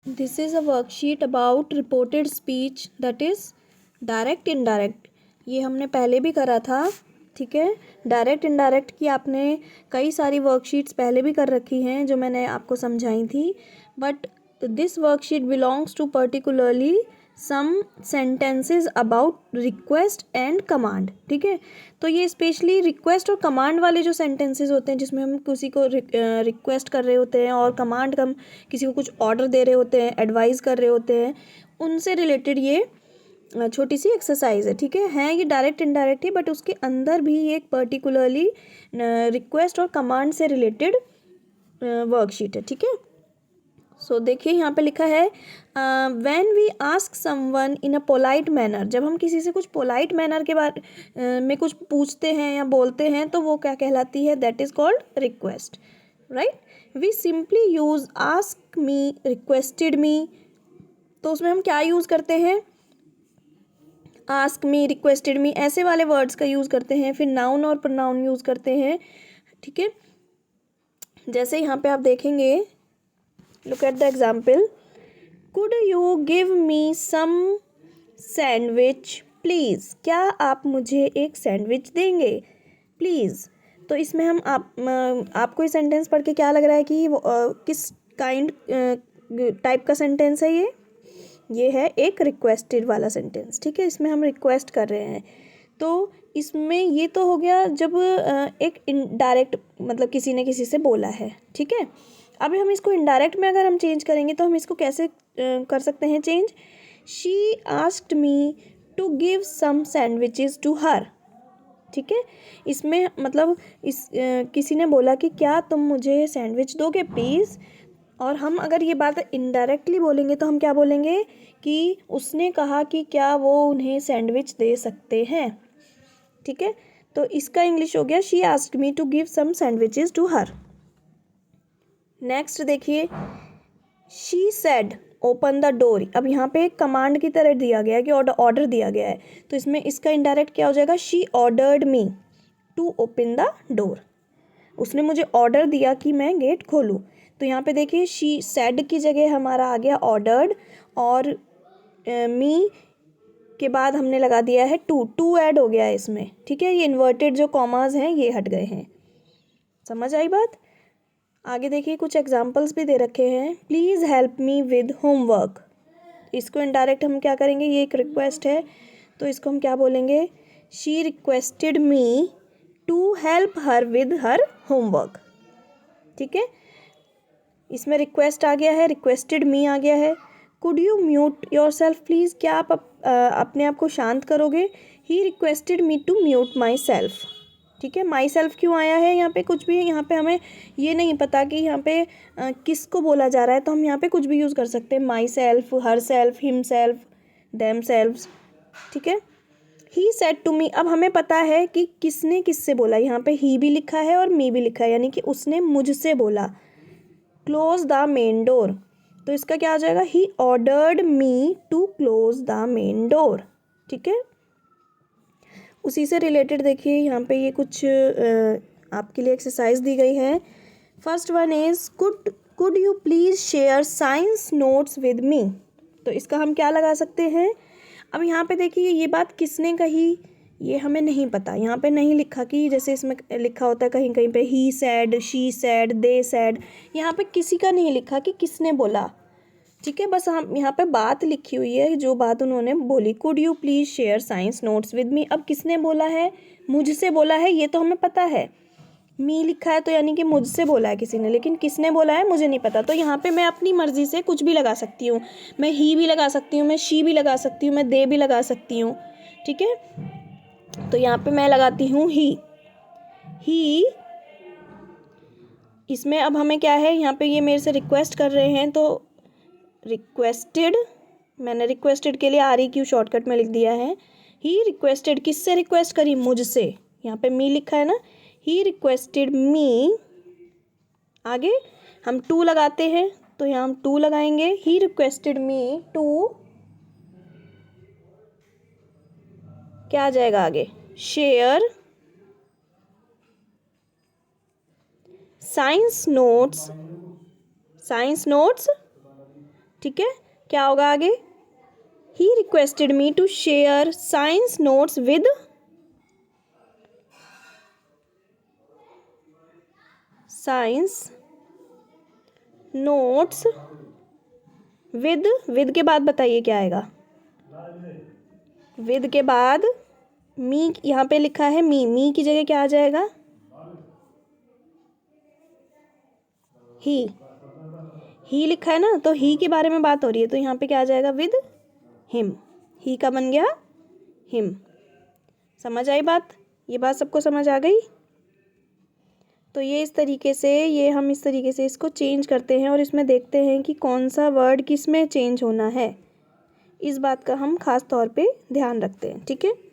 This is a worksheet about reported speech that is direct indirect. ये हमने पहले भी करा था, ठीक है। डायरेक्ट इनडायरेक्ट की आपने कई सारी वर्कशीट्स पहले भी कर रखी हैं जो मैंने आपको समझाई थी, but this worksheet belongs to particularly some sentences about request and command, ठीक है। तो ये स्पेशली रिक्वेस्ट और कमांड वाले जो सेंटेंसेस होते हैं जिसमें हम किसी को रिक्वेस्ट कर रहे होते हैं और कमांड हम किसी को कुछ ऑर्डर दे रहे होते हैं, एडवाइस कर रहे होते हैं, उनसे रिलेटेड ये छोटी सी एक्सरसाइज है, ठीक है। ये डायरेक्ट इनडायरेक्ट है, बट उसके अंदर भी एक पर्टिकुलरली रिक्वेस्ट और कमांड से रिलेटेड वर्कशीट है, ठीक है। सो देखिए यहाँ पे लिखा है when we ask someone in a polite manner. जब हम किसी से कुछ पोलाइट मैनर के बारे में कुछ पूछते हैं या बोलते हैं तो वो क्या कहलाती है, that is called request, right. We simply use ask me, requested me. तो उसमें हम क्या यूज़ करते हैं, आस्क मी, रिक्वेस्टेड मी, ऐसे वाले वर्ड्स का यूज़ करते हैं। फिर नाउन और प्रोनाउन यूज़ करते हैं, ठीक है। जैसे यहाँ पे आप देखेंगे, look at the example, could you give me some sandwich please. क्या आप मुझे एक सैंडविच देंगे प्लीज़। तो इसमें हम आपको ये सेंटेंस पढ़ के क्या लग रहा है कि किस काइंड टाइप का सेंटेंस है ये है एक रिक्वेस्टेड वाला सेंटेंस, ठीक है। इसमें हम रिक्वेस्ट कर रहे हैं, तो इसमें ये तो हो गया जब एक इनडायरेक्ट, मतलब किसी ने किसी से बोला है, ठीक है। अभी हम इसको इनडायरेक्ट में अगर हम चेंज करेंगे तो हम इसको कैसे कर सकते हैं change. She asked me to give some sandwiches to her, ठीक है। इसमें मतलब किसी ने बोला कि क्या तुम मुझे सैंडविच दोगे प्लीज़। और हम अगर ये बात इनडायरेक्टली बोलेंगे तो हम क्या बोलेंगे कि उसने कहा कि क्या वो उन्हें सैंडविच दे सकते हैं, ठीक है। तो इसका इंग्लिश हो गया she asked me to give some sandwiches to her. Next देखिए, she said open the door. अब यहाँ पे एक कमांड की तरह दिया गया है कि ऑर्डर दिया गया है, तो इसमें इसका इनडायरेक्ट क्या हो जाएगा, she ordered me to open the door. उसने मुझे ऑर्डर दिया कि मैं गेट खोलूँ। तो यहाँ पे देखिए शी सेड की जगह हमारा आ गया ऑर्डर्ड, और मी के बाद हमने लगा दिया है टू ऐड हो गया है इसमें, ठीक है। ये इन्वर्टेड जो कॉमाज हैं ये हट गए हैं। समझ आई बात। आगे देखिए कुछ एग्जाम्पल्स भी दे रखे हैं। Please help me with homework. इसको इनडायरेक्ट हम क्या करेंगे, ये एक रिक्वेस्ट है, तो इसको हम क्या बोलेंगे, she requested me to help her with her homework, ठीक है। इसमें रिक्वेस्ट आ गया है, रिक्वेस्टेड मी आ गया है। Could you mute yourself please. क्या आप अपने आप को शांत करोगे। He requested me to mute myself, ठीक है। माई सेल्फ क्यों आया है यहाँ पे, कुछ भी यहाँ पे हमें ये नहीं पता कि यहाँ पे किसको बोला जा रहा है, तो हम यहाँ पे कुछ भी यूज़ कर सकते हैं, my self, her self, him self, them selves, ठीक है। ही सेड टू मी, अब हमें पता है कि किसने किससे बोला। यहाँ पे ही भी लिखा है और मी भी लिखा है, यानी कि उसने मुझसे बोला। क्लोज द मेन डोर, तो इसका क्या आ जाएगा, he ordered me to close the main door, ठीक है। उसी से रिलेटेड देखिए यहाँ पे ये कुछ आपके लिए एक्सरसाइज दी गई है। First one is could you please share science notes with me. तो इसका हम क्या लगा सकते हैं। अब यहाँ पे देखिए ये बात किसने कही ये हमें नहीं पता, यहाँ पे नहीं लिखा कि जैसे इसमें लिखा होता है कहीं कहीं पे he said, she said, they said, यहाँ पे किसी का नहीं लिखा कि किसने बोला, ठीक है। बस हम यहाँ पे बात लिखी हुई है, जो बात उन्होंने बोली, could you please share science notes with me. अब किसने बोला है, मुझसे बोला है, ये तो हमें पता है। मी लिखा है तो यानी कि मुझसे बोला है किसी ने, लेकिन किसने बोला है मुझे नहीं पता। तो यहाँ पे मैं अपनी मर्ज़ी से कुछ भी लगा सकती हूँ। मैं ही भी लगा सकती हूँ, मैं शी भी लगा सकती हूँ, मैं दे भी लगा सकती हूँ, ठीक है। तो यहाँ पे मैं लगाती हूँ ही। इसमें अब हमें क्या है, यहाँ पे ये मेरे से रिक्वेस्ट कर रहे हैं, तो रिक्वेस्टेड, मैंने रिक्वेस्टेड के लिए REQ शॉर्टकट में लिख दिया है। ही रिक्वेस्टेड, किससे रिक्वेस्ट करी, मुझसे। यहाँ पे मी लिखा है ना, ही रिक्वेस्टेड मी। आगे हम टू लगाते हैं, तो यहाँ हम टू लगाएंगे, ही रिक्वेस्टेड मी टू, क्या आ जाएगा आगे, शेयर साइंस नोट्स ठीक है, क्या होगा आगे? He requested me to share science notes with with के बाद बताइए क्या आएगा? विद के बाद मी, यहाँ पे लिखा है मी की जगह क्या आ जाएगा? ही लिखा है ना, तो ही के बारे में बात हो रही है, तो यहाँ पे क्या आ जाएगा? With him. ही का बन गया हिम। समझ आई बात? ये बात सबको समझ आ गई? तो ये इस तरीके से, ये हम इस तरीके से इसको चेंज करते हैं और इसमें देखते हैं कि कौन सा वर्ड किस में चेंज होना है। इस बात का हम खास तौर पे ध्यान रखते हैं, ठीक है।